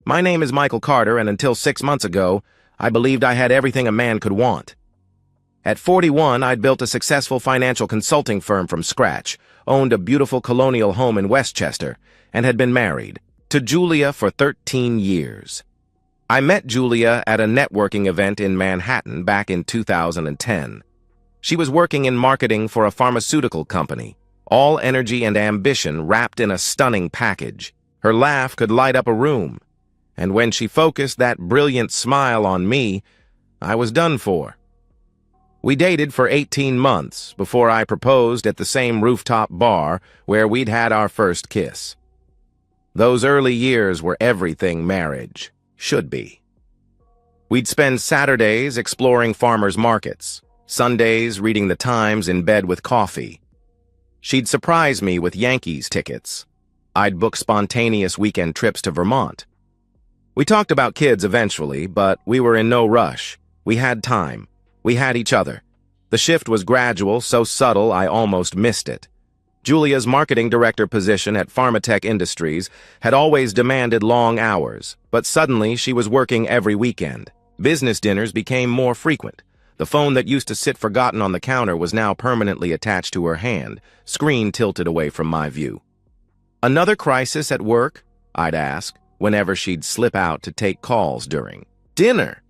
My name is Michael Carter, and until 6 months ago, I believed I had everything a man could want. At 41, I'd built a successful financial consulting firm from scratch, owned a beautiful colonial home in Westchester, and had been married to Julia for 13 years. I met Julia at a networking event in Manhattan back in 2010. She was working in marketing for a pharmaceutical company, all energy and ambition wrapped in a stunning package. Her laugh could light up a room, and when she focused that brilliant smile on me, I was done for. We dated for 18 months before I proposed at the same rooftop bar where we'd had our first kiss. Those early years were everything marriage should be. We'd spend Saturdays exploring farmers' markets, Sundays reading the Times in bed with coffee. She'd surprise me with Yankees tickets. I'd book spontaneous weekend trips to Vermont. We talked about kids eventually, but we were in no rush. We had time. We had each other. The shift was gradual, so subtle I almost missed it. Julia's marketing director position at Pharmatech Industries had always demanded long hours, but suddenly she was working every weekend. Business dinners became more frequent. The phone that used to sit forgotten on the counter was now permanently attached to her hand, screen tilted away from my view. "Another crisis at work?" I'd ask, whenever she'd slip out to take calls during dinner.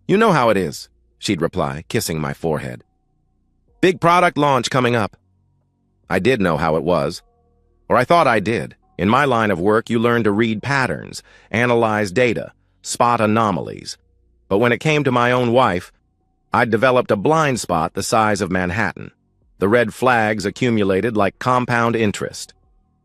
"You know how it is," she'd reply, kissing my forehead. "Big product launch coming up." I did know how it was, or I thought I did. In my line of work, you learn to read patterns, analyze data, spot anomalies. But when it came to my own wife, I'd developed a blind spot the size of Manhattan. The red flags accumulated like compound interest.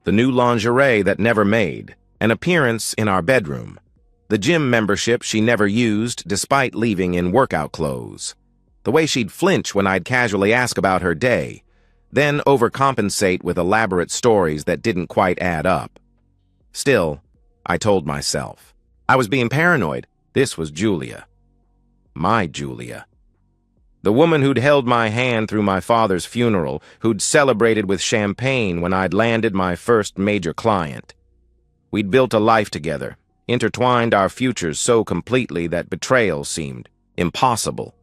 The new lingerie that never made, an appearance in our bedroom, the gym membership she never used despite leaving in workout clothes, the way she'd flinch when I'd casually ask about her day, then overcompensate with elaborate stories that didn't quite add up. Still, I told myself, I was being paranoid. This was Julia. My Julia. The woman who'd held my hand through my father's funeral, who'd celebrated with champagne when I'd landed my first major client. We'd built a life together, intertwined our futures so completely that betrayal seemed impossible.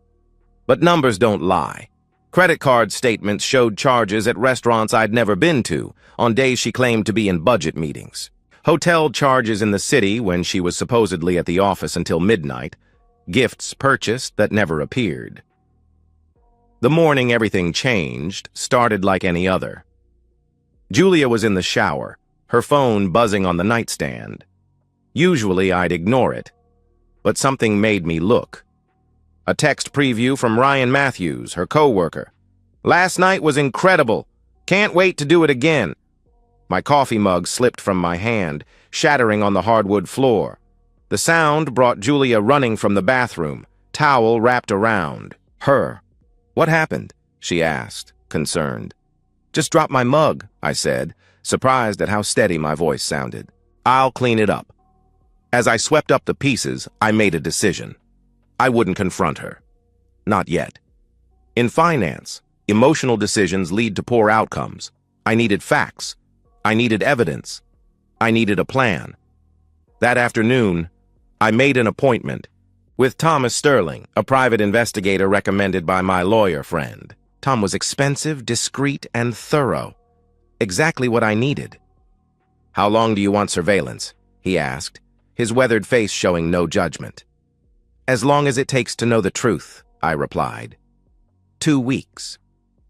But numbers don't lie. Credit card statements showed charges at restaurants I'd never been to, on days she claimed to be in budget meetings. Hotel charges in the city when she was supposedly at the office until midnight. Gifts purchased that never appeared. The morning everything changed started like any other. Julia was in the shower, her phone buzzing on the nightstand. Usually I'd ignore it, but something made me look. A text preview from Ryan Matthews, her coworker. "Last night was incredible. Can't wait to do it again." My coffee mug slipped from my hand, shattering on the hardwood floor. The sound brought Julia running from the bathroom, towel wrapped around her. "What happened?" she asked, concerned. "Just dropped my mug," I said, surprised at how steady my voice sounded. "I'll clean it up." As I swept up the pieces, I made a decision. I wouldn't confront her. Not yet. In finance, emotional decisions lead to poor outcomes. I needed facts. I needed evidence. I needed a plan. That afternoon, I made an appointment with Thomas Sterling, a private investigator recommended by my lawyer friend. Tom was expensive, discreet, and thorough. Exactly what I needed. "How long do you want surveillance?" he asked, his weathered face showing no judgment. "As long as it takes to know the truth," I replied. 2 weeks.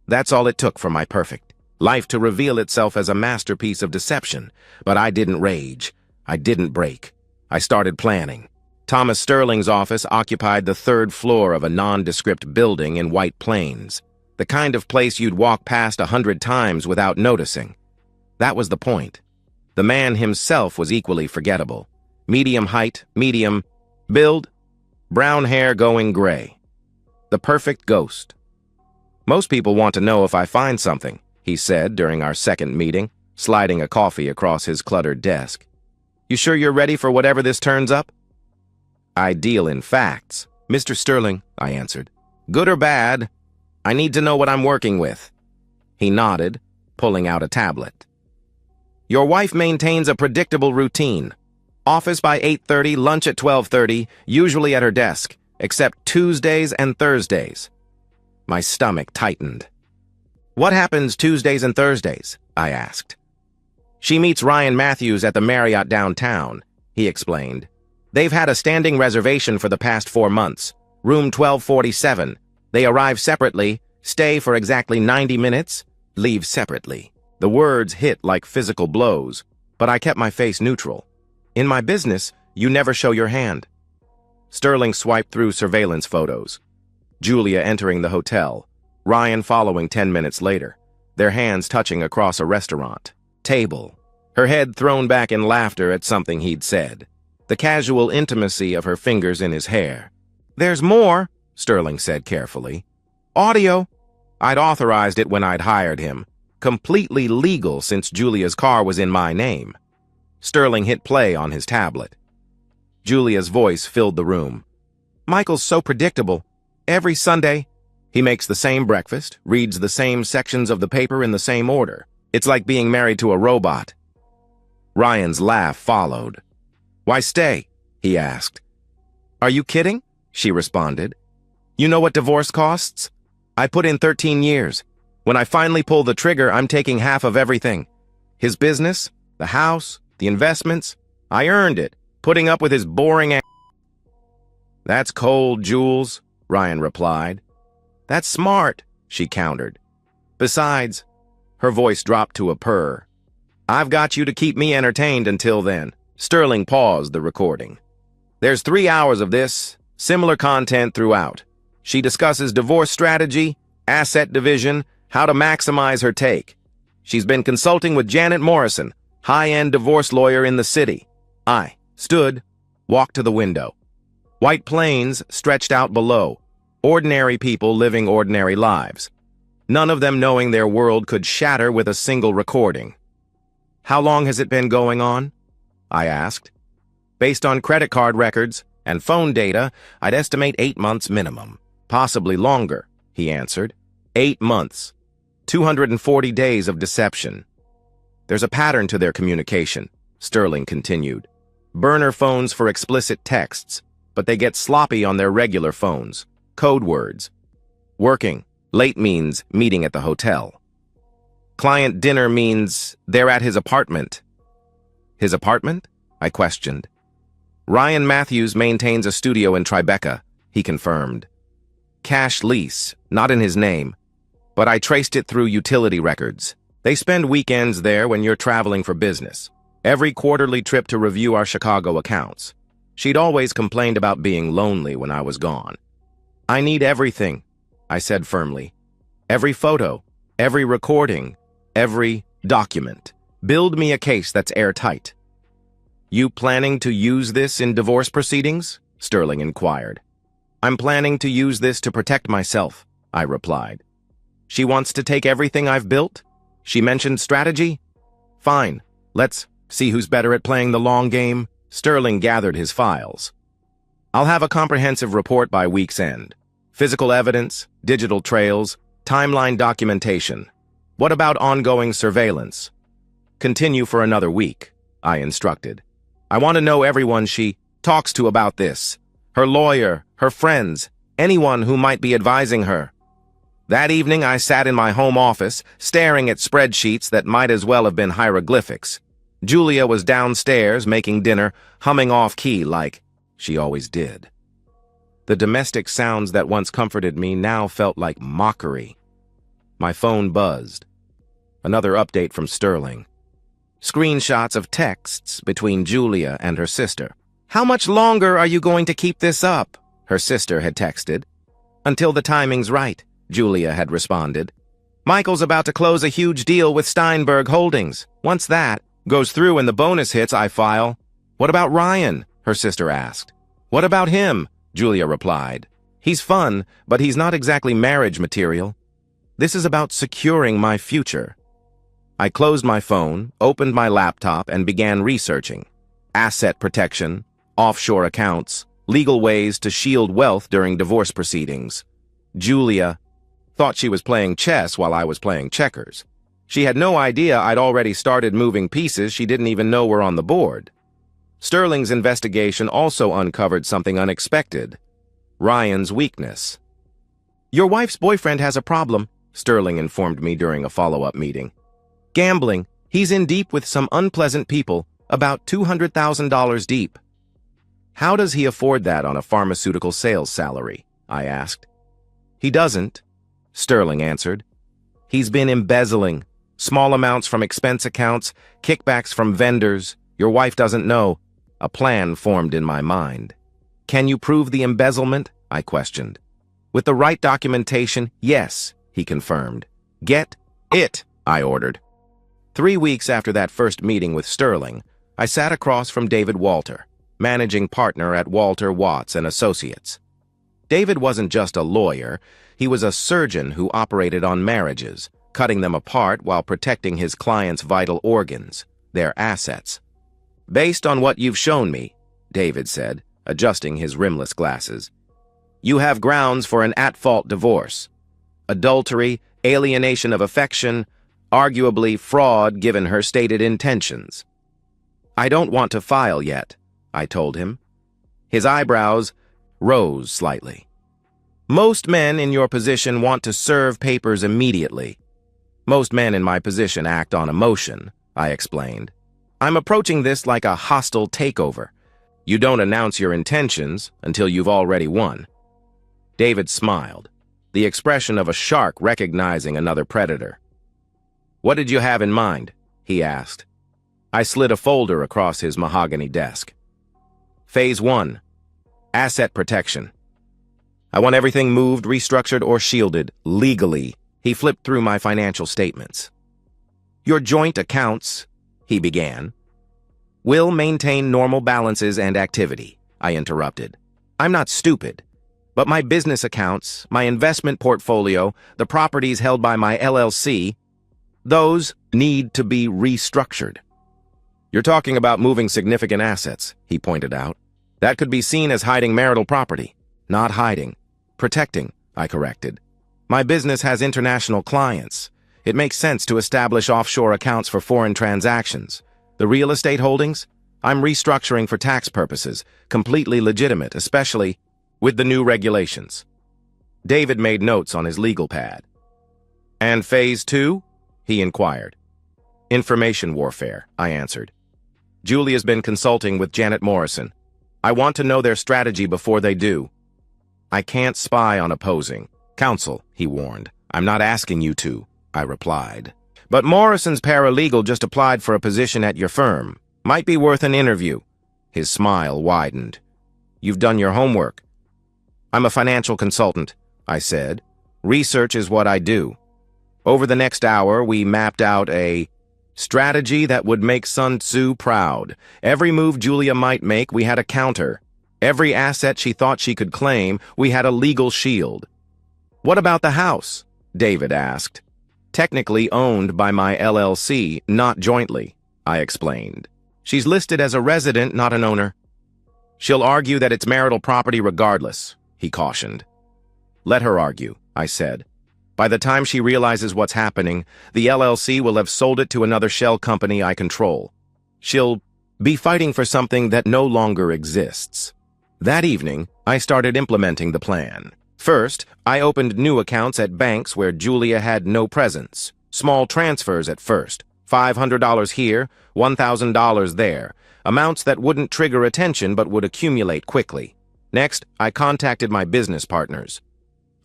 That's all it took for my perfect life to reveal itself as a masterpiece of deception. But I didn't rage. I didn't break. I started planning. Thomas Sterling's office occupied the 3rd floor of a nondescript building in White Plains, the kind of place you'd walk past 100 times without noticing. That was the point. The man himself was equally forgettable. Medium height, medium build, brown hair going gray. The perfect ghost. "Most people want to know if I find something," he said during our second meeting, sliding a coffee across his cluttered desk. "You sure you're ready for whatever this turns up?" "I deal in facts, Mr. Sterling," I answered. "Good or bad, I need to know what I'm working with." He nodded, pulling out a tablet. "Your wife maintains a predictable routine. Office by 8:30, lunch at 12:30, usually at her desk, except Tuesdays and Thursdays. My stomach tightened. What happens Tuesdays and Thursdays? I asked. She meets Ryan Matthews at the Marriott downtown, he explained. They've had a standing reservation for the past 4 months. Room 1247. They arrive separately, stay for exactly 90 minutes, leave separately. The words hit like physical blows, but I kept my face neutral. In my business, you never show your hand. Sterling swiped through surveillance photos. Julia entering the hotel, Ryan following 10 minutes later, their hands touching across a restaurant table, her head thrown back in laughter at something he'd said, the casual intimacy of her fingers in his hair. There's more, Sterling said carefully. Audio. I'd authorized it when I'd hired him. Completely legal since Julia's car was in my name. Sterling hit play on his tablet. Julia's voice filled the room. Michael's so predictable. Every Sunday, he makes the same breakfast, reads the same sections of the paper in the same order. It's like being married to a robot. Ryan's laugh followed. Why stay? He asked. Are you kidding? She responded. You know what divorce costs? I put in 13 years. When I finally pull the trigger, I'm taking half of everything. His business, the house, the investments. I earned it, putting up with his boring ass. That's cold, Jules, Ryan replied. That's smart, she countered. Besides, her voice dropped to a purr. I've got you to keep me entertained until then. Sterling paused the recording. There's 3 hours of this, similar content throughout. She discusses divorce strategy, asset division, how to maximize her take. She's been consulting with Janet Morrison, high-end divorce lawyer in the city. I stood, walked to the window. White plains stretched out below, ordinary people living ordinary lives. None of them knowing their world could shatter with a single recording. How long has it been going on? I asked. Based on credit card records and phone data, I'd estimate 8 months minimum. Possibly longer, he answered. 8 months. 240 days of deception. There's a pattern to their communication, Sterling continued. Burner phones for explicit texts, but they get sloppy on their regular phones. Code words. Working. Late means meeting at the hotel. Client dinner means they're at his apartment. His apartment? I questioned. Ryan Matthews maintains a studio in Tribeca, he confirmed. Cash lease, not in his name, but I traced it through utility records. They spend weekends there when you're traveling for business. Every quarterly trip to review our Chicago accounts. She'd always complained about being lonely when I was gone. I need everything, I said firmly. Every photo, every recording, every document. Build me a case that's airtight. You planning to use this in divorce proceedings? Sterling inquired. I'm planning to use this to protect myself, I replied. She wants to take everything I've built? She mentioned strategy? Fine, let's see who's better at playing the long game. Sterling gathered his files. I'll have a comprehensive report by week's end. Physical evidence, digital trails, timeline documentation. What about ongoing surveillance? Continue for another week, I instructed. I want to know everyone she talks to about this. Her lawyer, her friends, anyone who might be advising her. That evening, I sat in my home office, staring at spreadsheets that might as well have been hieroglyphics. Julia was downstairs making dinner, humming off-key like she always did. The domestic sounds that once comforted me now felt like mockery. My phone buzzed. Another update from Sterling. Screenshots of texts between Julia and her sister. How much longer are you going to keep this up? Her sister had texted. Until the timing's right, Julia had responded. Michael's about to close a huge deal with Steinberg Holdings. Once that goes through and the bonus hits, I file. What about Ryan? Her sister asked. What about him? Julia replied. He's fun, but he's not exactly marriage material. This is about securing my future. I closed my phone, opened my laptop, and began researching. Asset protection, offshore accounts, legal ways to shield wealth during divorce proceedings. Julia thought she was playing chess while I was playing checkers. She had no idea I'd already started moving pieces she didn't even know were on the board. Sterling's investigation also uncovered something unexpected: Ryan's weakness. "Your wife's boyfriend has a problem," Sterling informed me during a follow-up meeting. "Gambling. He's in deep with some unpleasant people, about $200,000 deep." "How does he afford that on a pharmaceutical sales salary?" I asked. "He doesn't," Sterling answered. "He's been embezzling. Small amounts from expense accounts, kickbacks from vendors. Your wife doesn't know." A plan formed in my mind. "Can you prove the embezzlement?" I questioned. "With the right documentation, yes," he confirmed. "Get it," I ordered. 3 weeks after that first meeting with Sterling, I sat across from David Walter, managing partner at Walter, Watts and Associates. David wasn't just a lawyer, he was a surgeon who operated on marriages, cutting them apart while protecting his clients' vital organs, their assets. "Based on what you've shown me," David said, adjusting his rimless glasses, "you have grounds for an at-fault divorce. Adultery, alienation of affection, arguably fraud given her stated intentions." "I don't want to file yet," I told him. His eyebrows rose slightly. "Most men in your position want to serve papers immediately. Most men in my position act on emotion," I explained. "I'm approaching this like a hostile takeover. You don't announce your intentions until you've already won." David smiled, the expression of a shark recognizing another predator. "What did you have in mind?" he asked. I slid a folder across his mahogany desk. Phase 1. Asset protection. "I want everything moved, restructured, or shielded, legally." He flipped through my financial statements. "Your joint accounts," he began, "will maintain normal balances and activity," I interrupted. "I'm not stupid. But my business accounts, my investment portfolio, the properties held by my LLC, those need to be restructured." "You're talking about moving significant assets," he pointed out. "That could be seen as hiding marital property." "Not hiding. Protecting," I corrected. "My business has international clients. It makes sense to establish offshore accounts for foreign transactions. The real estate holdings? I'm restructuring for tax purposes, completely legitimate, especially with the new regulations." David made notes on his legal pad. "And phase 2? He inquired. "Information warfare," I answered. "Julia's been consulting with Janet Morrison. I want to know their strategy before they do." "I can't spy on opposing counsel," he warned. "I'm not asking you to," I replied. "But Morrison's paralegal just applied for a position at your firm. Might be worth an interview." His smile widened. "You've done your homework." "I'm a financial consultant," I said. "Research is what I do." Over the next hour, we mapped out a strategy that would make Sun Tzu proud. Every move Julia might make, we had a counter. Every asset she thought she could claim, we had a legal shield. "What about the house?" David asked. "Technically owned by my LLC, not jointly," I explained. "She's listed as a resident, not an owner." "She'll argue that it's marital property regardless," he cautioned. "Let her argue," I said. "By the time she realizes what's happening, the LLC will have sold it to another shell company I control. She'll be fighting for something that no longer exists." That evening, I started implementing the plan. First, I opened new accounts at banks where Julia had no presence. Small transfers at first, $500 here, $1,000 there, amounts that wouldn't trigger attention but would accumulate quickly. Next, I contacted my business partners.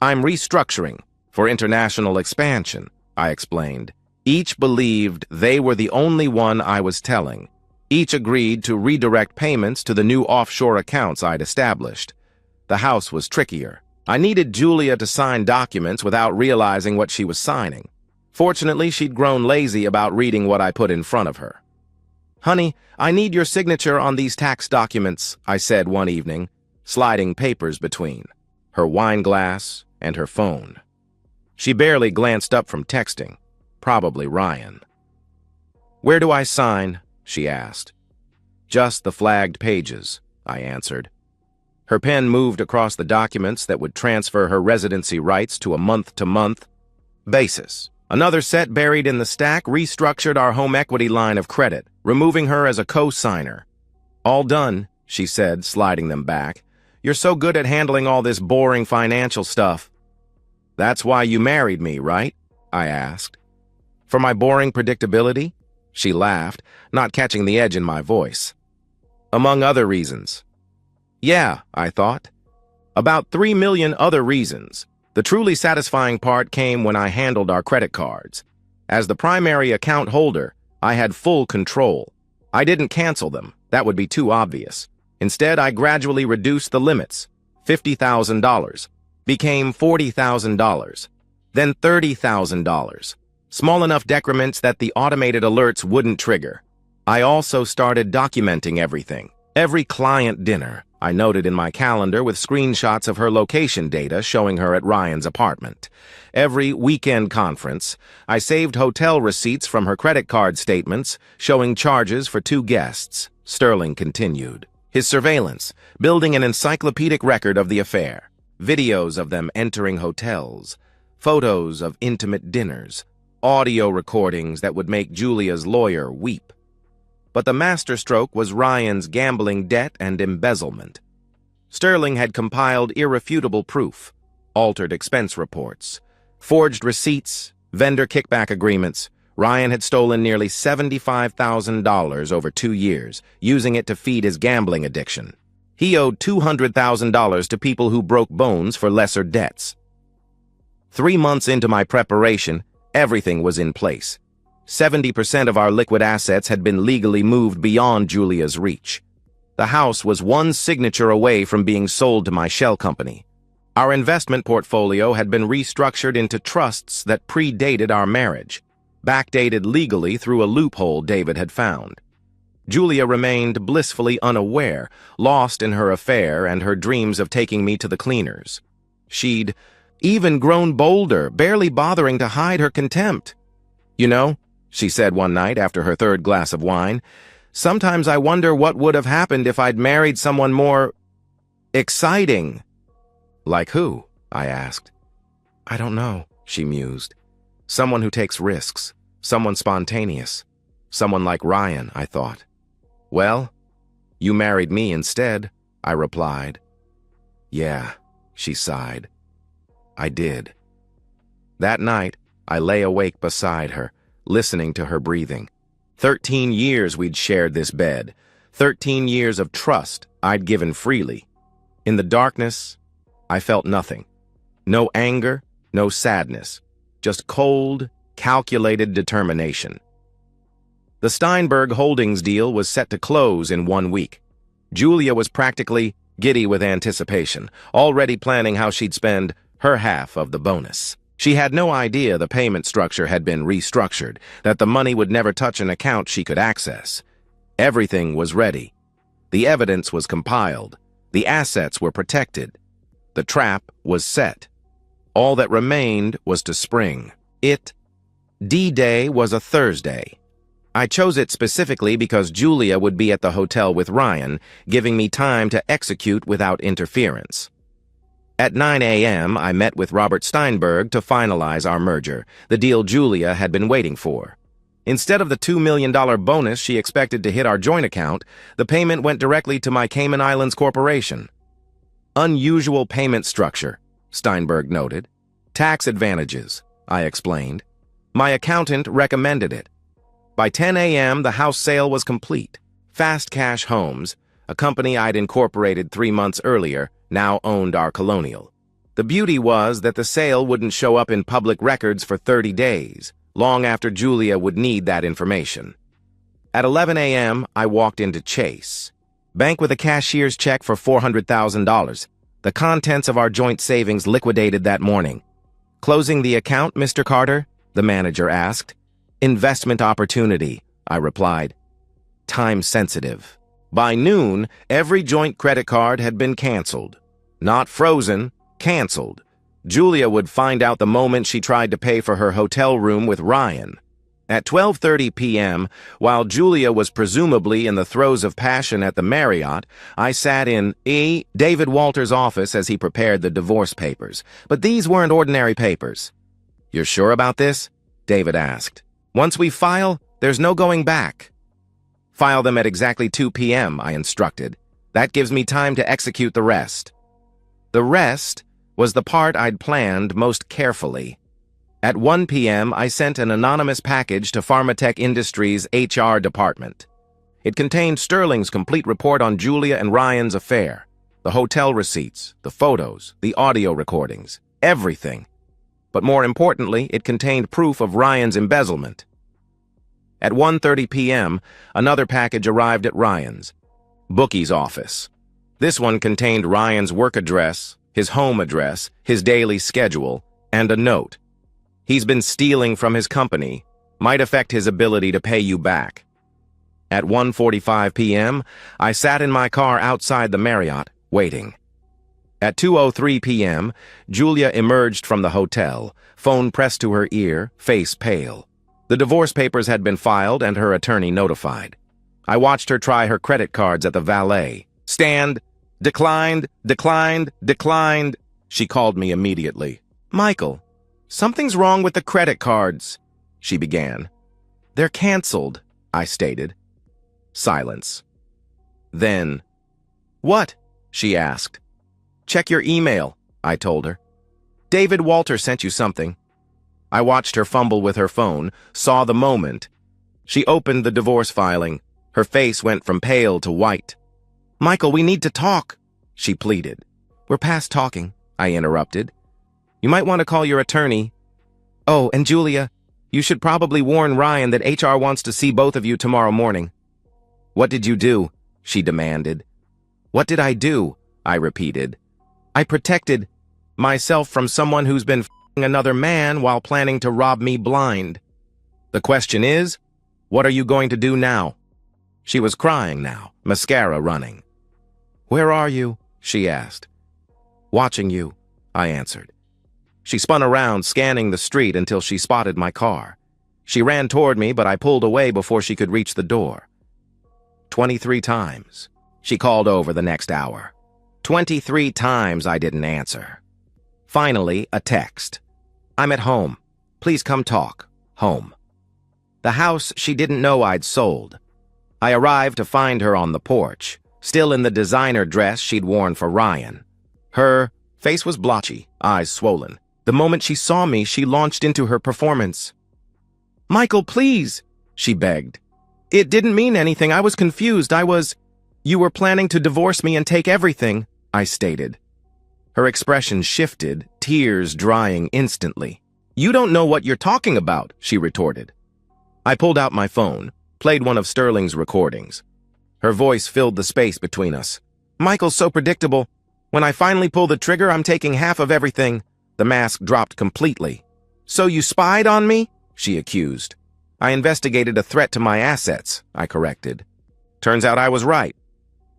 "I'm restructuring for international expansion," I explained. Each believed they were the only one I was telling. Each agreed to redirect payments to the new offshore accounts I'd established. The house was trickier. I needed Julia to sign documents without realizing what she was signing. Fortunately, she'd grown lazy about reading what I put in front of her. "Honey, I need your signature on these tax documents," I said one evening, sliding papers between her wine glass and her phone. She barely glanced up from texting, probably Ryan. "Where do I sign?" she asked. "Just the flagged pages," I answered. Her pen moved across the documents that would transfer her residency rights to a month-to-month basis. Another set buried in the stack restructured our home equity line of credit, removing her as a co-signer. All done, she said, sliding them back. You're so good at handling all this boring financial stuff. That's why you married me, right? I asked. For my boring predictability? She laughed, not catching the edge in my voice. Among other reasons. Yeah, I thought. About 3 million other reasons. The truly satisfying part came when I handled our credit cards. As the primary account holder, I had full control. I didn't cancel them. That would be too obvious. Instead, I gradually reduced the limits. $50,000 became $40,000, then $30,000. Small enough decrements that the automated alerts wouldn't trigger. I also started documenting everything. Every client dinner, I noted in my calendar with screenshots of her location data showing her at Ryan's apartment. Every weekend conference, I saved hotel receipts from her credit card statements showing charges for 2 guests. Sterling continued. His surveillance, building an encyclopedic record of the affair. Videos of them entering hotels. Photos of intimate dinners. Audio recordings that would make Julia's lawyer weep. But the masterstroke was Ryan's gambling debt and embezzlement. Sterling had compiled irrefutable proof, altered expense reports, forged receipts, vendor kickback agreements. Ryan had stolen nearly $75,000 over 2 years, using it to feed his gambling addiction. He owed $200,000 to people who broke bones for lesser debts. 3 months into my preparation, everything was in place. 70% of our liquid assets had been legally moved beyond Julia's reach. The house was one signature away from being sold to my shell company. Our investment portfolio had been restructured into trusts that predated our marriage, backdated legally through a loophole David had found. Julia remained blissfully unaware, lost in her affair and her dreams of taking me to the cleaners. She'd even grown bolder, barely bothering to hide her contempt. You know, she said one night after her 3rd glass of wine, sometimes I wonder what would have happened if I'd married someone more exciting. Like who? I asked. I don't know, she mused. Someone who takes risks, someone spontaneous, someone like Ryan, I thought. Well, you married me instead, I replied. Yeah, she sighed. I did. That night, I lay awake beside her, listening to her breathing. 13 years we'd shared this bed. 13 years of trust I'd given freely. In the darkness, I felt nothing. No anger, no sadness. Just cold, calculated determination. The Steinberg Holdings deal was set to close in 1 week. Julia was practically giddy with anticipation, already planning how she'd spend her half of the bonus. She had no idea the payment structure had been restructured, that the money would never touch an account she could access. Everything was ready. The evidence was compiled. The assets were protected. The trap was set. All that remained was to spring. D-Day was a Thursday. I chose it specifically because Julia would be at the hotel with Ryan, giving me time to execute without interference. At 9 a.m., I met with Robert Steinberg to finalize our merger, the deal Julia had been waiting for. Instead of the $2 million bonus she expected to hit our joint account, the payment went directly to my Cayman Islands Corporation. Unusual payment structure, Steinberg noted. Tax advantages, I explained. My accountant recommended it. By 10 a.m., the house sale was complete. Fast Cash Homes, a company I'd incorporated 3 months earlier, now owned our colonial. The beauty was that the sale wouldn't show up in public records for 30 days, long after Julia would need that information. At 11 a.m., I walked into Chase. Bank with a cashier's check for $400,000. The contents of our joint savings liquidated that morning. Closing the account, Mr. Carter? The manager asked. Investment opportunity, I replied. Time sensitive. By noon, every joint credit card had been canceled. Not frozen, canceled. Julia would find out the moment she tried to pay for her hotel room with Ryan. At 12:30 p.m., while Julia was presumably in the throes of passion at the Marriott, I sat in David Walter's office as he prepared the divorce papers. But these weren't ordinary papers. You're sure about this? David asked. Once we file, there's no going back. File them at exactly 2 p.m., I instructed. That gives me time to execute the rest. The rest was the part I'd planned most carefully. At 1 p.m., I sent an anonymous package to Pharmatech Industries' HR department. It contained Sterling's complete report on Julia and Ryan's affair, the hotel receipts, the photos, the audio recordings, everything. But more importantly, it contained proof of Ryan's embezzlement. At 1:30 p.m., another package arrived at Ryan's, bookie's office. This one contained Ryan's work address, his home address, his daily schedule, and a note. He's been stealing from his company. Might affect his ability to pay you back. At 1:45 p.m., I sat in my car outside the Marriott, waiting. At 2:03 p.m., Julia emerged from the hotel, phone pressed to her ear, face pale. The divorce papers had been filed and her attorney notified. I watched her try her credit cards at the valet. Stand. Declined, declined, declined. She called me immediately. Michael, something's wrong with the credit cards, she began. They're canceled, I stated. Silence. Then, what? She asked. Check your email, I told her. David Walter sent you something. I watched her fumble with her phone, saw the moment. She opened the divorce filing. Her face went from pale to white. Michael, we need to talk, she pleaded. We're past talking, I interrupted. You might want to call your attorney. Oh, and Julia, you should probably warn Ryan that HR wants to see both of you tomorrow morning. What did you do? She demanded. What did I do? I repeated. I protected myself from someone who's been f***ing another man while planning to rob me blind. The question is, what are you going to do now? She was crying now, mascara running. Where are you? She asked. Watching you, I answered. She spun around, scanning the street until she spotted my car. She ran toward me, but I pulled away before she could reach the door. 23 times. She called over the next hour. 23 times I didn't answer. Finally, a text. I'm at home. Please come talk. Home. The house she didn't know I'd sold. I arrived to find her on the porch, still in the designer dress she'd worn for Ryan. Her face was blotchy, eyes swollen. The moment she saw me, she launched into her performance. Michael, please, she begged. It didn't mean anything. I was confused. You were planning to divorce me and take everything, I stated. Her expression shifted, tears drying instantly. You don't know what you're talking about, she retorted. I pulled out my phone, played one of Sterling's recordings. Her voice filled the space between us. Michael's so predictable. When I finally pull the trigger, I'm taking half of everything. The mask dropped completely. So you spied on me? She accused. I investigated a threat to my assets, I corrected. Turns out I was right.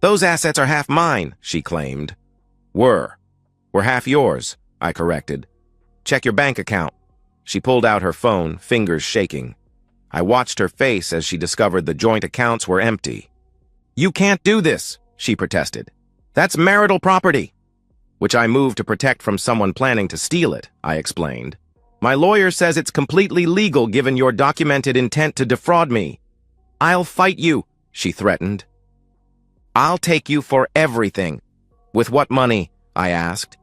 Those assets are half mine, she claimed. Were half yours, I corrected. Check your bank account. She pulled out her phone, fingers shaking. I watched her face as she discovered the joint accounts were empty. You can't do this, she protested. That's marital property. Which I moved to protect from someone planning to steal it, I explained. My lawyer says it's completely legal given your documented intent to defraud me. I'll fight you, she threatened. I'll take you for everything. With what money? I asked.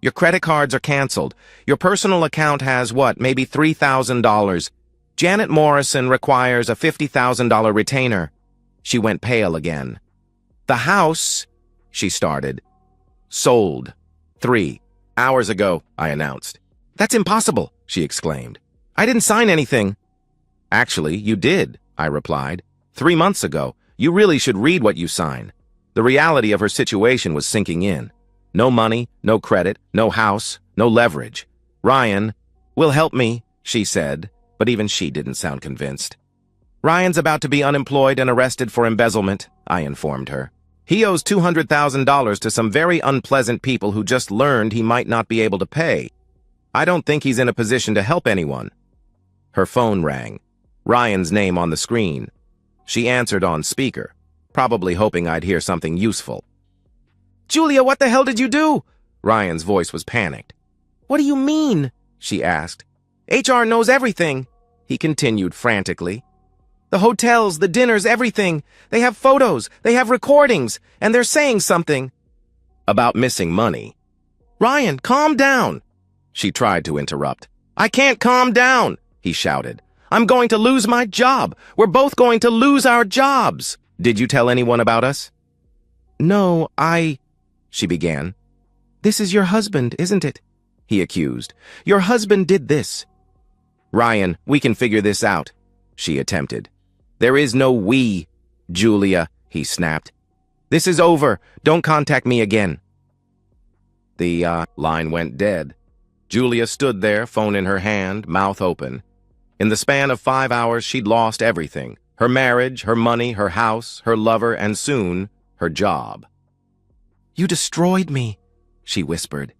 Your credit cards are canceled. Your personal account has what, maybe $3,000. Janet Morrison requires a $50,000 retainer. She went pale again. The house, she started. Sold. 3 hours ago, I announced. That's impossible, she exclaimed. I didn't sign anything. Actually, you did, I replied. 3 months ago. You really should read what you sign. The reality of her situation was sinking in. No money, no credit, no house, no leverage. Ryan will help me, she said, but even she didn't sound convinced. Ryan's about to be unemployed and arrested for embezzlement, I informed her. He owes $200,000 to some very unpleasant people who just learned he might not be able to pay. I don't think he's in a position to help anyone. Her phone rang. Ryan's name on the screen. She answered on speaker, probably hoping I'd hear something useful. Julia, what the hell did you do? Ryan's voice was panicked. What do you mean? She asked. HR knows everything, he continued frantically. The hotels, the dinners, everything. They have photos, they have recordings, and they're saying something about missing money. Ryan, calm down. She tried to interrupt. I can't calm down, he shouted. I'm going to lose my job. We're both going to lose our jobs. Did you tell anyone about us? No, she began. This is your husband, isn't it? He accused. Your husband did this. Ryan, we can figure this out, she attempted. There is no we, Julia, he snapped. This is over. Don't contact me again. The line went dead. Julia stood there, phone in her hand, mouth open. In the span of 5 hours, she'd lost everything. Her marriage, her money, her house, her lover, and soon, her job. You destroyed me, she whispered.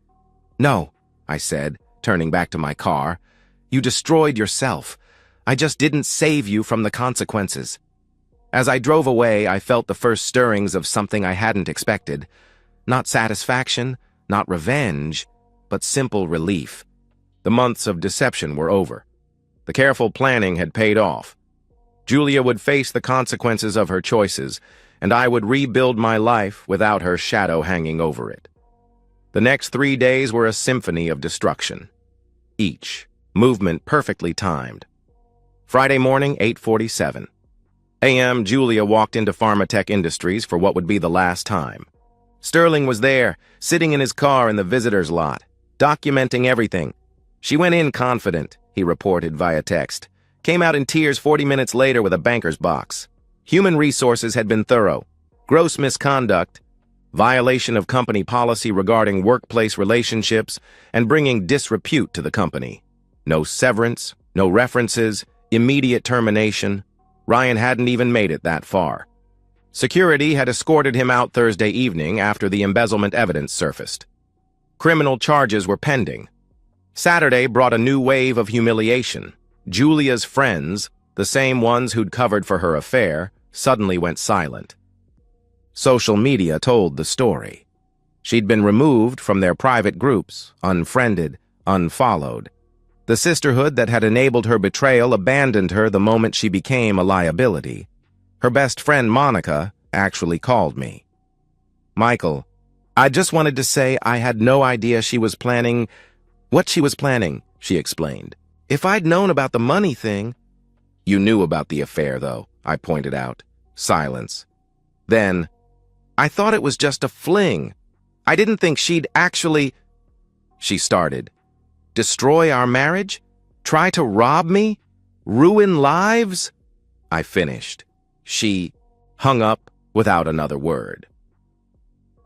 No, I said, turning back to my car. You destroyed yourself. I just didn't save you from the consequences. As I drove away, I felt the first stirrings of something I hadn't expected. Not satisfaction, not revenge, but simple relief. The months of deception were over. The careful planning had paid off. Julia would face the consequences of her choices, and I would rebuild my life without her shadow hanging over it. The next 3 days were a symphony of destruction. Each movement perfectly timed. Friday morning, 8:47 a.m., Julia walked into Pharmatech Industries for what would be the last time. Sterling was there, sitting in his car in the visitor's lot, documenting everything. She went in confident, he reported via text. Came out in tears 40 minutes later with a banker's box. Human resources had been thorough. Gross misconduct, violation of company policy regarding workplace relationships, and bringing disrepute to the company. No severance, no references, immediate termination. Ryan hadn't even made it that far. Security had escorted him out Thursday evening after the embezzlement evidence surfaced. Criminal charges were pending. Saturday brought a new wave of humiliation. Julia's friends, the same ones who'd covered for her affair, suddenly went silent. Social media told the story. She'd been removed from their private groups, unfriended, unfollowed. The sisterhood that had enabled her betrayal abandoned her the moment she became a liability. Her best friend, Monica, actually called me. Michael, I just wanted to say I had no idea she was planning what she was planning, she explained. If I'd known about the money thing... You knew about the affair, though, I pointed out. Silence. Then, I thought it was just a fling. I didn't think she'd actually... She started. Destroy our marriage? Try to rob me? Ruin lives? I finished. She hung up without another word.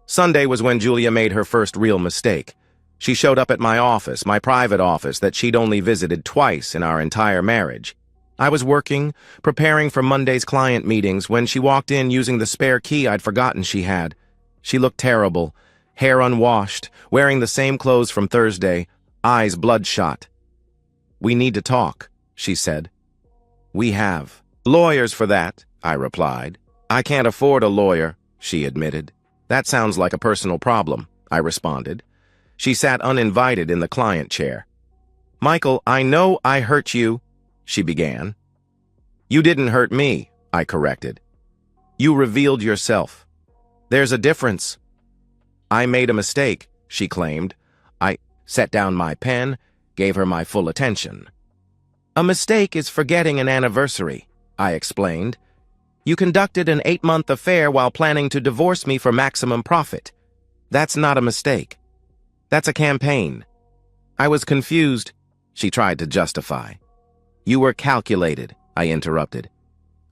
Sunday was when Julia made her first real mistake. She showed up at my office, my private office, that she'd only visited twice in our entire marriage. I was working, preparing for Monday's client meetings, when she walked in using the spare key I'd forgotten she had. She looked terrible, hair unwashed, wearing the same clothes from Thursday, eyes bloodshot. We need to talk, she said. We have lawyers for that, I replied. I can't afford a lawyer, she admitted. That sounds like a personal problem, I responded. She sat uninvited in the client chair. Michael, I know I hurt you, she began. You didn't hurt me, I corrected. You revealed yourself. There's a difference. I made a mistake, she claimed. I set down my pen, gave her my full attention. A mistake is forgetting an anniversary, I explained. You conducted an 8-month affair while planning to divorce me for maximum profit. That's not a mistake. That's a campaign. I was confused, she tried to justify. You were calculated, I interrupted.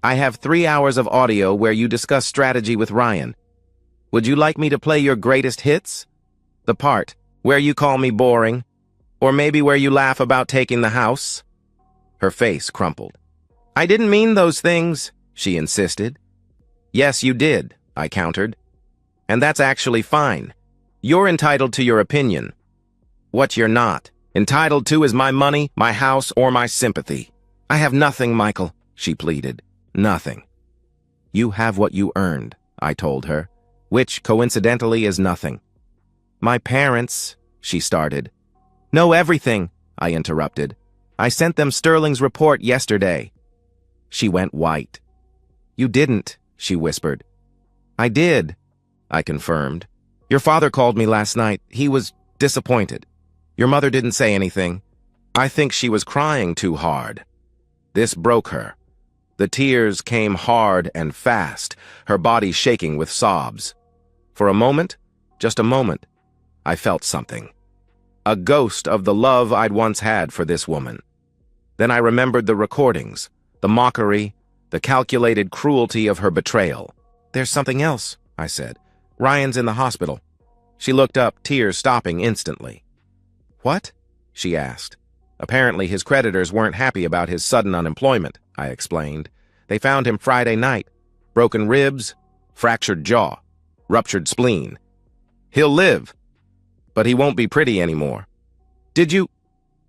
I have 3 hours of audio where you discuss strategy with Ryan. Would you like me to play your greatest hits? The part where you call me boring? Or maybe where you laugh about taking the house? Her face crumpled. I didn't mean those things, she insisted. Yes, you did, I countered. And that's actually fine. You're entitled to your opinion. What you're not entitled to is my money, my house, or my sympathy. I have nothing, Michael, she pleaded. Nothing. You have what you earned, I told her, which, coincidentally, is nothing. My parents, she started. Know everything, I interrupted. I sent them Sterling's report yesterday. She went white. "You didn't," she whispered. "I did," I confirmed. "Your father called me last night. He was disappointed. Your mother didn't say anything. I think she was crying too hard." This broke her. The tears came hard and fast, her body shaking with sobs. For a moment, just a moment, I felt something. A ghost of the love I'd once had for this woman. Then I remembered the recordings, the mockery, the calculated cruelty of her betrayal. "There's something else," I said. "Ryan's in the hospital." She looked up, tears stopping instantly. "What?" she asked. "Apparently his creditors weren't happy about his sudden unemployment," I explained. "They found him Friday night. Broken ribs, fractured jaw, ruptured spleen. He'll live, but he won't be pretty anymore." "Did you?"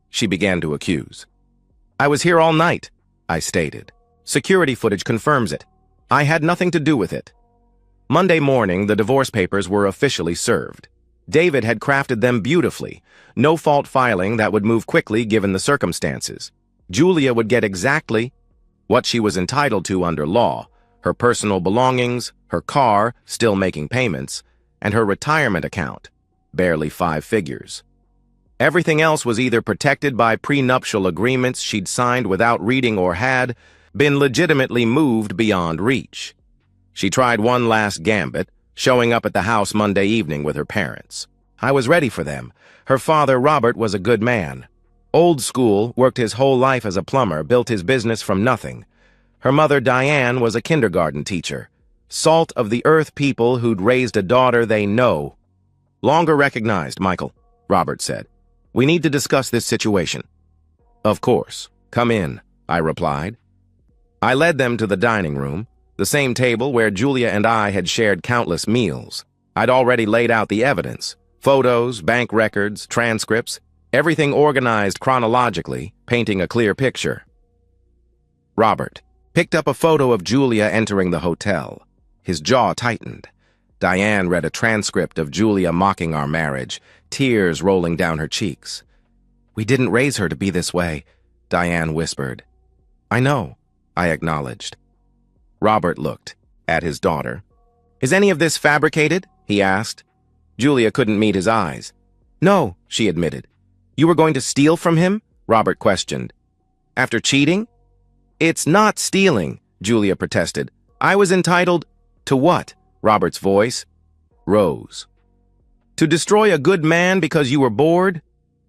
she began to accuse. "I was here all night," I stated. "Security footage confirms it. I had nothing to do with it." Monday morning, the divorce papers were officially served. David had crafted them beautifully, no-fault filing that would move quickly given the circumstances. Julia would get exactly what she was entitled to under law: her personal belongings, her car, still making payments, and her retirement account, barely 5 figures. Everything else was either protected by prenuptial agreements she'd signed without reading or had been legitimately moved beyond reach. She tried one last gambit, showing up at the house Monday evening with her parents. I was ready for them. Her father, Robert, was a good man. Old school, worked his whole life as a plumber, built his business from nothing. Her mother, Diane, was a kindergarten teacher. Salt of the earth people who'd raised a daughter they know. "Longer recognized, Michael," Robert said. "We need to discuss this situation." "Of course. Come in," I replied. I led them to the dining room, the same table where Julia and I had shared countless meals. I'd already laid out the evidence: photos, bank records, transcripts, everything organized chronologically, painting a clear picture. Robert picked up a photo of Julia entering the hotel. His jaw tightened. Diane read a transcript of Julia mocking our marriage, tears rolling down her cheeks. "We didn't raise her to be this way," Diane whispered. "I know," I acknowledged. Robert looked at his daughter. "Is any of this fabricated?" he asked. Julia couldn't meet his eyes. "No," she admitted. "You were going to steal from him?" Robert questioned. "After cheating?" "It's not stealing," Julia protested. "I was entitled—" "To what?" Robert's voice rose. "To destroy a good man because you were bored?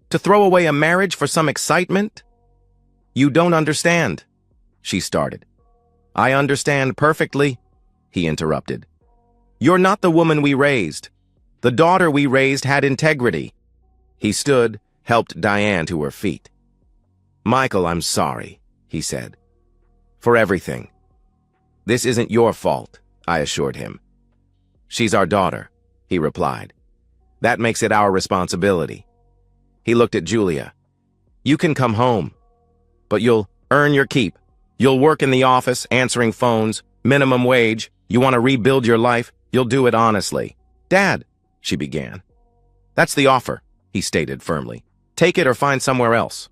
To throw away a marriage for some excitement?" "You don't understand," she started. "I understand perfectly," he interrupted. "You're not the woman we raised. The daughter we raised had integrity." He stood, helped Diane to her feet. "Michael, I'm sorry," he said. "For everything. This isn't your fault," I assured him. "She's our daughter," he replied. "That makes it our responsibility." He looked at Julia. "You can come home, but you'll earn your keep. You'll work in the office, answering phones, minimum wage. You want to rebuild your life? You'll do it honestly." "Dad," she began. "That's the offer," he stated firmly. "Take it or find somewhere else."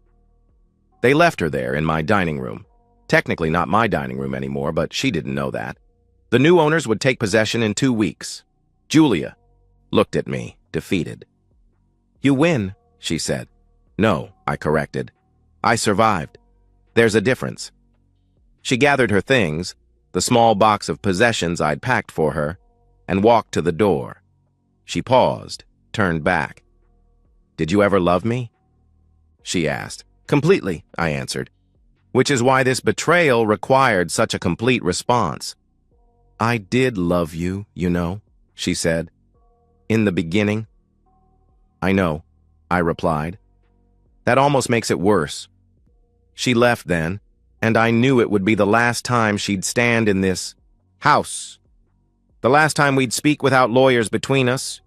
They left her there in my dining room. Technically not my dining room anymore, but she didn't know that. The new owners would take possession in 2 weeks. Julia looked at me, defeated. "You win," she said. "No," I corrected. "I survived. There's a difference." She gathered her things, the small box of possessions I'd packed for her, and walked to the door. She paused, turned back. "Did you ever love me?" she asked. "Completely," I answered. "Which is why this betrayal required such a complete response." "I did love you, you know," she said. "In the beginning." "I know," I replied. "That almost makes it worse." She left then, and I knew it would be the last time she'd stand in this house. The last time we'd speak without lawyers between us.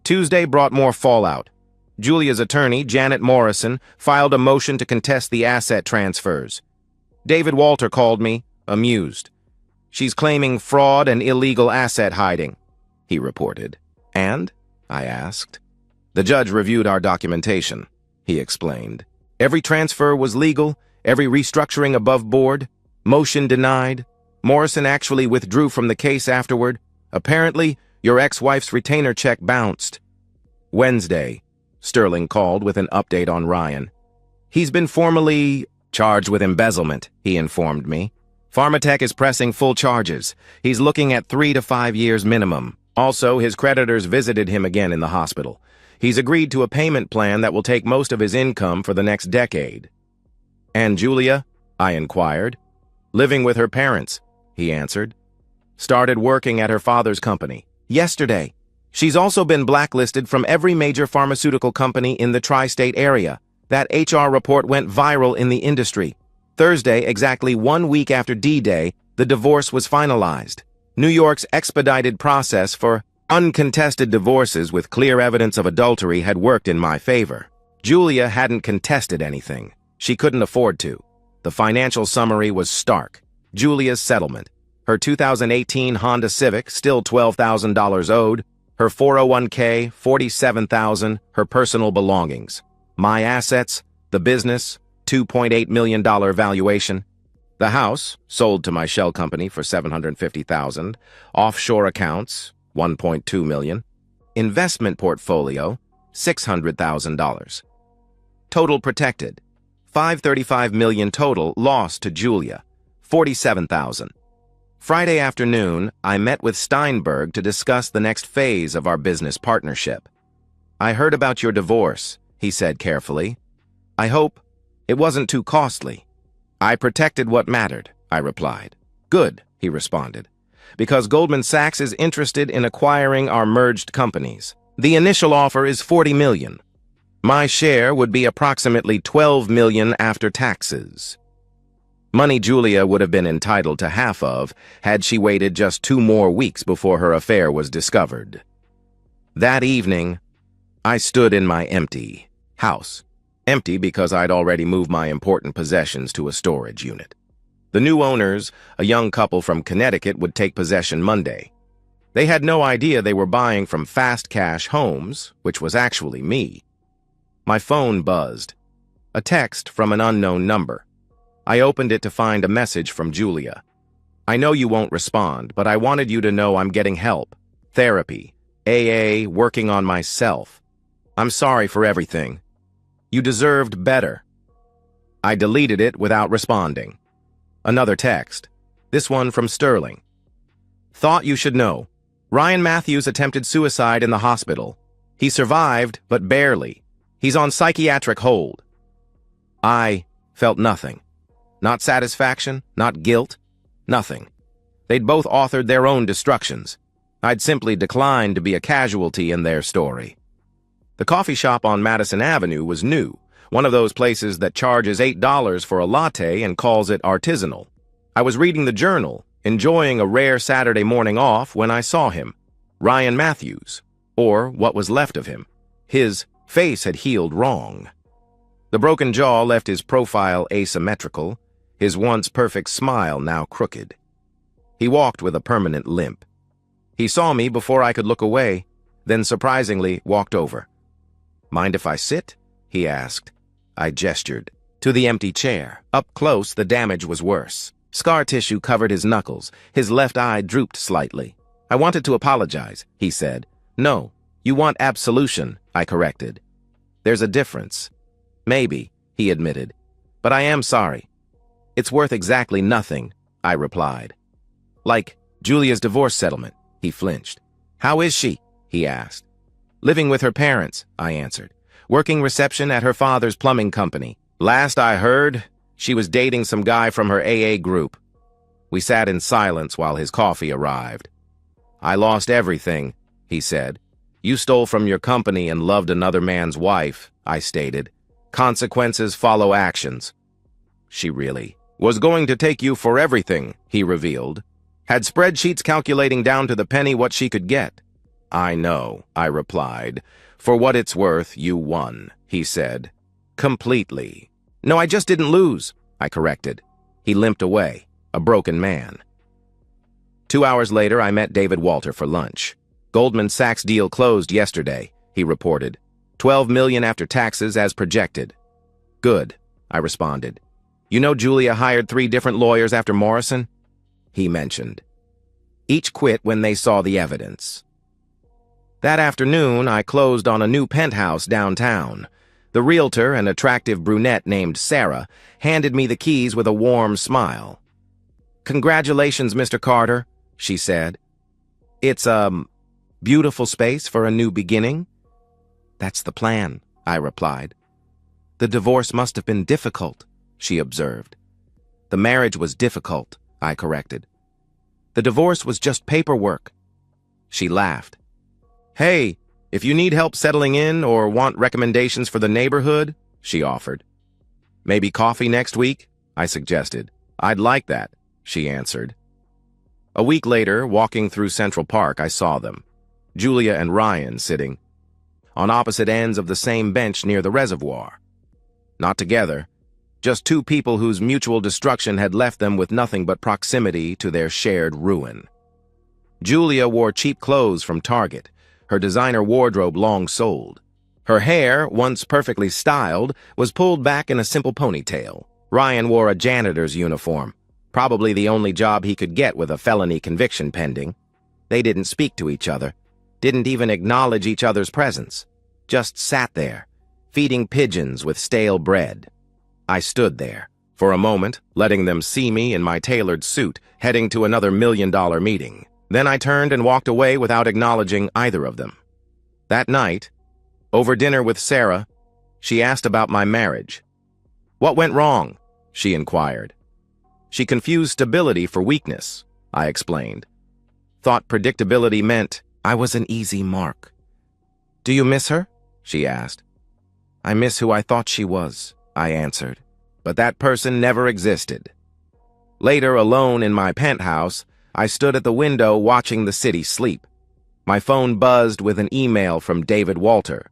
Tuesday brought more fallout. Julia's attorney, Janet Morrison, filed a motion to contest the asset transfers. David Walter called me, amused. "She's claiming fraud and illegal asset hiding," he reported. "And?" I asked. "The judge reviewed our documentation," he explained. "Every transfer was legal, every restructuring above board. Motion denied. Morrison actually withdrew from the case afterward. Apparently, your ex-wife's retainer check bounced. Wednesday, Sterling called with an update on Ryan. He's been formally charged with embezzlement, he informed me. Pharmatech is pressing full charges. He's looking at 3 to 5 years minimum. Also, his creditors visited him again in the hospital. He's agreed to a payment plan that will take most of his income for the next decade. And Julia? I inquired. Living with her parents, he answered. Started working at her father's company. Yesterday. She's also been blacklisted from every major pharmaceutical company in the tri-state area. That HR report went viral in the industry. Thursday, exactly 1 week after D-Day, the divorce was finalized. New York's expedited process for uncontested divorces with clear evidence of adultery had worked in my favor. Julia hadn't contested anything. She couldn't afford to. The financial summary was stark. Julia's settlement. Her 2018 Honda Civic, still $12,000 owed. Her 401k, $47,000, her personal belongings. My assets, the business, $2.8 million valuation. The house, sold to my shell company for $750,000. Offshore accounts, $1.2 million. Investment portfolio, $600,000. Total protected, $535 million total lost to Julia, $47,000. Friday afternoon, I met with Steinberg to discuss the next phase of our business partnership. I heard about your divorce, he said carefully. I hope it wasn't too costly. I protected what mattered, I replied. Good, he responded, because Goldman Sachs is interested in acquiring our merged companies. The initial offer is $40 million. My share would be approximately $12 million after taxes. Money Julia would have been entitled to half of had she waited just 2 more weeks before her affair was discovered. That evening, I stood in my empty house. Empty because I'd already moved my important possessions to a storage unit. The new owners, a young couple from Connecticut, would take possession Monday. They had no idea they were buying from Fast Cash Homes, which was actually me. My phone buzzed. A text from an unknown number. I opened it to find a message from Julia. I know you won't respond, but I wanted you to know I'm getting help. Therapy. AA, working on myself. I'm sorry for everything. You deserved better. I deleted it without responding. Another text. This one from Sterling. Thought you should know. Ryan Matthews attempted suicide in the hospital. He survived, but barely. He's on psychiatric hold. I felt nothing. Not satisfaction, not guilt, nothing. They'd both authored their own destructions. I'd simply declined to be a casualty in their story. The coffee shop on Madison Avenue was new, one of those places that charges $8 for a latte and calls it artisanal. I was reading the Journal, enjoying a rare Saturday morning off when I saw him, Ryan Matthews, or what was left of him. His face had healed wrong. The broken jaw left his profile asymmetrical, his once perfect smile now crooked. He walked with a permanent limp. He saw me before I could look away, then surprisingly walked over. Mind if I sit? He asked. I gestured. To the empty chair. Up close, the damage was worse. Scar tissue covered his knuckles. His left eye drooped slightly. I wanted to apologize, he said. No, you want absolution, I corrected. There's a difference. Maybe, he admitted. But I am sorry. It's worth exactly nothing, I replied. Like Julia's divorce settlement, he flinched. How is she? He asked. Living with her parents, I answered. Working reception at her father's plumbing company. Last I heard, she was dating some guy from her AA group. We sat in silence while his coffee arrived. I lost everything, he said. You stole from your company and loved another man's wife, I stated. Consequences follow actions. She really was going to take you for everything, he revealed. Had spreadsheets calculating down to the penny what she could get. I know, I replied. For what it's worth, you won, he said. Completely. No, I just didn't lose, I corrected. He limped away, a broken man. 2 hours later, I met David Walter for lunch. Goldman Sachs deal closed yesterday, he reported. $12 million after taxes as projected. Good, I responded. You know Julia hired 3 different lawyers after Morrison? He mentioned. Each quit when they saw the evidence. That afternoon, I closed on a new penthouse downtown. The realtor, an attractive brunette named Sarah, handed me the keys with a warm smile. "Congratulations, Mr. Carter," she said. "It's a beautiful space for a new beginning." "That's the plan," I replied. "The divorce must have been difficult," she observed. "The marriage was difficult," I corrected. "The divorce was just paperwork." She laughed. "Hey, if you need help settling in or want recommendations for the neighborhood," she offered. "Maybe coffee next week?" I suggested. "I'd like that," she answered. A week later, walking through Central Park, I saw them, Julia and Ryan, sitting on opposite ends of the same bench near the reservoir. Not together, just 2 people whose mutual destruction had left them with nothing but proximity to their shared ruin. Julia wore cheap clothes from Target, her designer wardrobe long sold. Her hair, once perfectly styled, was pulled back in a simple ponytail. Ryan wore a janitor's uniform, probably the only job he could get with a felony conviction pending. They didn't speak to each other, didn't even acknowledge each other's presence, just sat there, feeding pigeons with stale bread. I stood there, for a moment, letting them see me in my tailored suit, heading to another $1 million meeting. Then I turned and walked away without acknowledging either of them. That night, over dinner with Sarah, she asked about my marriage. "What went wrong?" she inquired. She confused stability for weakness, I explained. Thought predictability meant I was an easy mark. "Do you miss her?" she asked. "I miss who I thought she was," I answered. But that person never existed. Later, alone in my penthouse, I stood at the window watching the city sleep. My phone buzzed with an email from David Walter.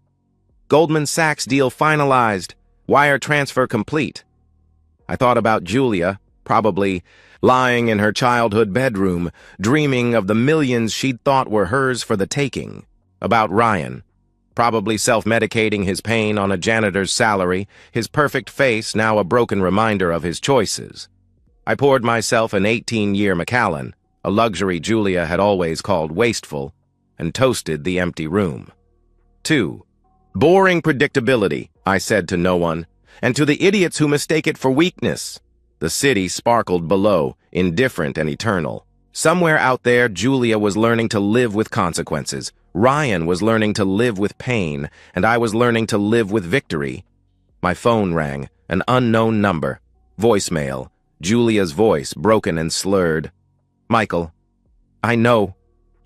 "Goldman Sachs deal finalized. Wire transfer complete." I thought about Julia, probably lying in her childhood bedroom, dreaming of the millions she'd thought were hers for the taking. About Ryan, probably self-medicating his pain on a janitor's salary, his perfect face now a broken reminder of his choices. I poured myself an 18-year Macallan, a luxury Julia had always called wasteful, and toasted the empty room. 2. Boring predictability, I said to no one, and to the idiots who mistake it for weakness. The city sparkled below, indifferent and eternal. Somewhere out there, Julia was learning to live with consequences. Ryan was learning to live with pain, and I was learning to live with victory. My phone rang, an unknown number. Voicemail, Julia's voice, broken and slurred. "Michael, I know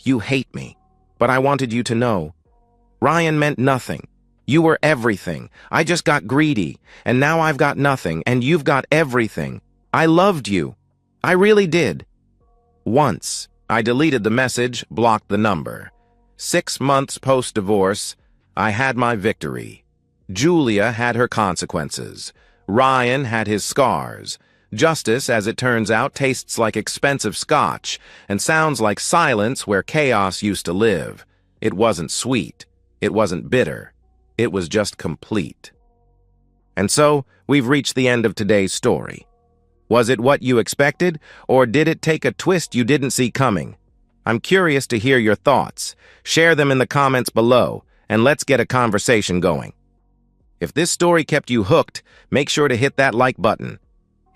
you hate me, but I wanted you to know. Ryan meant nothing. You were everything. I just got greedy, and now I've got nothing, and you've got everything. I loved you. I really did." Once, I deleted the message, blocked the number. 6 months post-divorce, I had my victory. Julia had her consequences. Ryan had his scars. Justice, as it turns out, tastes like expensive scotch and sounds like silence where chaos used to live. It wasn't sweet. It wasn't bitter. It was just complete. And so, we've reached the end of today's story. Was it what you expected, or did it take a twist you didn't see coming? I'm curious to hear your thoughts. Share them in the comments below, and let's get a conversation going. If this story kept you hooked, make sure to hit that like button.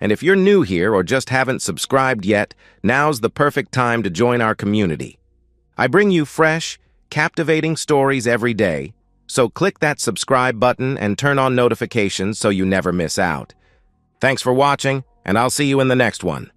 And if you're new here or just haven't subscribed yet, now's the perfect time to join our community. I bring you fresh, captivating stories every day, so click that subscribe button and turn on notifications so you never miss out. Thanks for watching, and I'll see you in the next one.